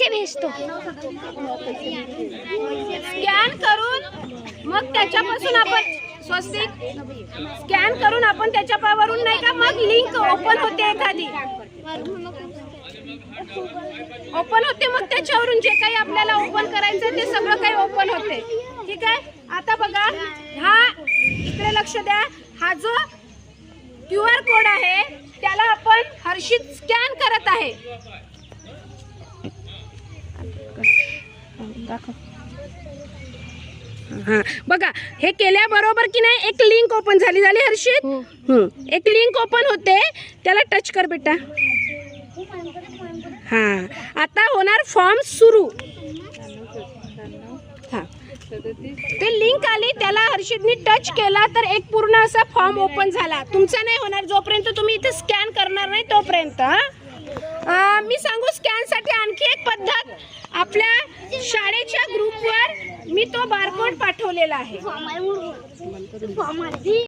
पैसे भेजतो. स्कॅन करून मग त्याच्यापासून आपण स्वस्तिक स्कॅन करून आपण त्याच्यावरून नाही का मग लिंक ओपन होते, एखादी ओपन होते, मग त्याच्यावरून जे काही आपल्याला ओपन करायचं ते सगळं काही ओपन होते. ठीक आहे. आता बघा, हा इकडे लक्ष द्या, हा जो QR कोड आहे त्याला आपण हर्षित स्कॅन करत आहे. हा बघा, हे केल्याबरोबर की नाही एक लिंक ओपन झाली हर्षित. एक लिंक ओपन होते, त्याला टच कर बेटा. हा, आता होणार फॉर्म सुरू. हा, ते लिंक आली, त्याला हर्षितनी टच केला तर एक पूर्ण असा फॉर्म ओपन झाला. तुमचा नाही होणार जोपर्यंत तुम्ही इथे स्कॅन करणार नाही तोपर्यंत. मी सांगू स्कॅन साठी आणखी एक पद्धत, आपल्या शाळेच्या ग्रुपवर मी तो बारकोड पाठवलेला आहे.